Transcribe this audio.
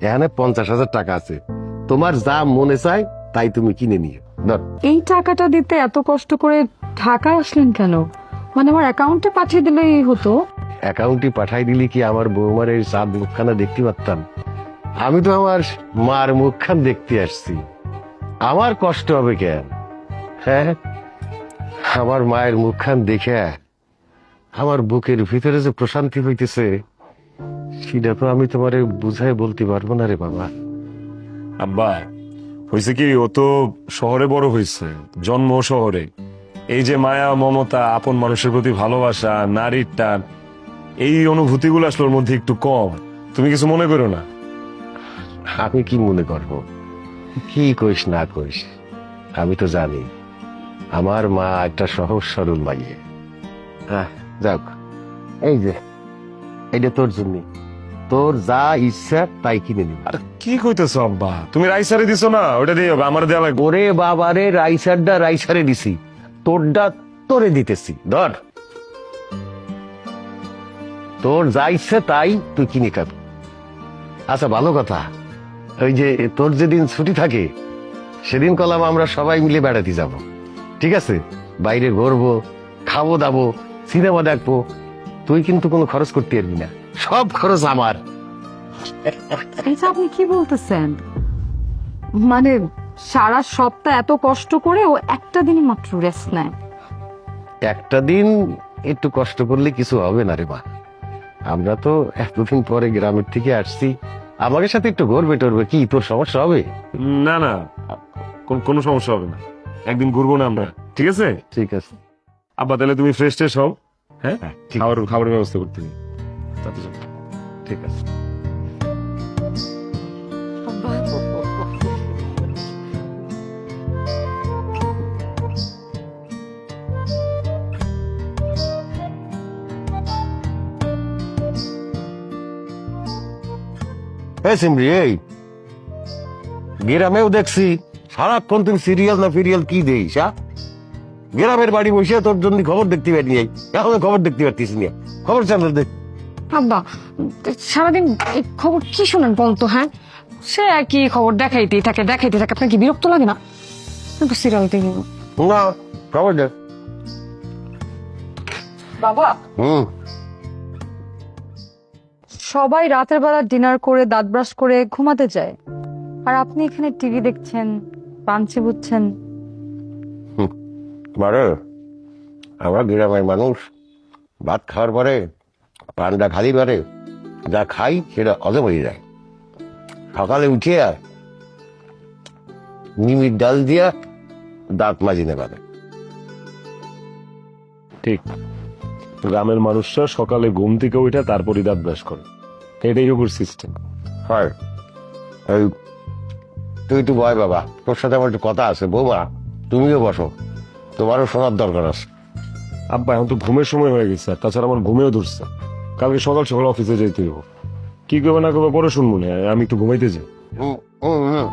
এখানে 50,000 টাকা আছে, তোমার যা মনে চায় তাই তুমি কিনে নিও। ধর। এই টাকাটা দিতে এত কষ্ট করে ঢাকায় আসলেন কেন? মানে আমার অ্যাকাউন্টে পাঠিয়ে দিলেই হতো। অ্যাকাউন্টে পাঠাই দিলে কি আমার বৌমার এই চাঁদ মুখখানা দেখতে পারতাম? আমি তো আমার মার মুখখান দেখতে আসছি, আমার কষ্ট হবে কেন? হ্যাঁ, আমার মায়ের মুখখান দেখে আমার বুকের ভিতরে যে প্রশান্তি হইতেছে সেটা তো আমি তোমারে বুঝাই বলতে পারবো না রে বাবা। আব্বা হয়েছে কি, ও তো শহরে বড় হয়েছে, জন্ম শহরে। এই যে মায়া মমতা, আপন মানুষের প্রতি ভালোবাসা, নারীর টান, এই অনুভূতিগুলো আসলে ওর মধ্যে একটু কম। তুমি কিছু মনে করো না। আমি কি মনে করব? কি কইস না কইস, আমি তো জানি আমার মা একটা সহজ সরল মাইয়ে। হ্যাঁ, যাক, এই যে এইটা তোর জন্য, তোর যা ইচ্ছা তাই কিনে নিবি। আর কি কইতেছো আব্বা, তুমি রাইসারে দিছো না, ওটা দিয়ে হবে, আমার দেওয়া লাগবে। ওরে বাবারে, রাইসারডা রাইসারে দিছি, তোরডা তোরে দিতেছি। ধর, তোর যা ইচ্ছে তাই তুই কিনে খাবি। আচ্ছা, ভালো কথা, ওই যে তোর যেদিন ছুটি থাকে সেদিন কলাম আমরা সবাই মিলে বেড়াতে যাব, ঠিক আছে? বাইরে ঘুরবো, খাবো দাবো, সিনেমা দেখবো। তুই কিন্তু কোনো খরচ করতে পারবি না, সব খরচ আমার। এটা আপনি কি বলতেছেন? মানে সারা সপ্তাহ এত কষ্ট করে ও একটা দিনই মাত্র রেস্ট নেয়? একটা দিন একটু কষ্ট করলে কিছু হবে না রে মা, আমরা তো এতদিন পরে গ্রামের থেকে আসছি, আমাদের সাথে একটু ঘুরবে টরবে, কি তোর সমস্যা হবে? না না, কোনো সমস্যা হবে না, একদিন ঘুরবো না আমরা, ঠিক আছে? ঠিক আছে। আব্বা তাহলে তুমি ফ্রেশ ট্রেশ হও, হ্যাঁ, ঠিক খাবারের ব্যবস্থা করতে হবে। তাতে যাও। ঠিক আছে। সিমরি, এই গ্রামেও দেখছি সারাক্ষণ তুমি সিরিয়াল না ফিরিয়াল কি দেইস? গ্রামের বাড়ি বসে তোর জন্য খবর দেখতে পারি নাই, এখন খবর দেখতে পারতিস না, খবর চ্যানেল দেখ। আব্বা সারাদিন এই খবর কি শোনেন বলতো? হ্যাঁ, সে একই খবর দেখাইতেই থাকে দেখাইতে থাকে, আপনার কি বিরক্ত লাগে না? একটু সিরিয়াল দেখি। না, খবর দেখ। বাবা, সবাই রাতের বেলা ডিনার করে দাঁত ব্রাশ করে ঘুমাতে যায়, আর আপনি এখানে টিভি দেখছেন, পান চিবুচ্ছেন। মারে, আমরা গ্রামের মানুষ ভাত খাওয়ার পরে পানটা খালি পারে, যা খাই সেটা হজম হয়ে যায়। সকালে উঠিয়া নিমির ডাল দিয়া দাঁত মাজি নেবারে। ঠিক, গ্রামের মানুষরা সকালে ঘুম থেকে উঠে তারপরই দাঁত ব্রাশ করে, এটাই ওর সিস্টেম। হয়, এই তুই তো ভয় বাবা, তোর সাথে আমার একটু কথা আছে। বৌমা, তুমিও বসো, তোমারও শোনার দরকার আছে। আব্বা এখন তো ঘুমের সময় হয়ে গেছে, আর তাছাড়া আমার ঘুমেও ধরছে, কালকে সকাল সকাল অফিসে যেতে হইব। কি করবে না করবে পরে শুনবো না, আমি একটু ঘুমাইতে যাই। হুম হুম হুম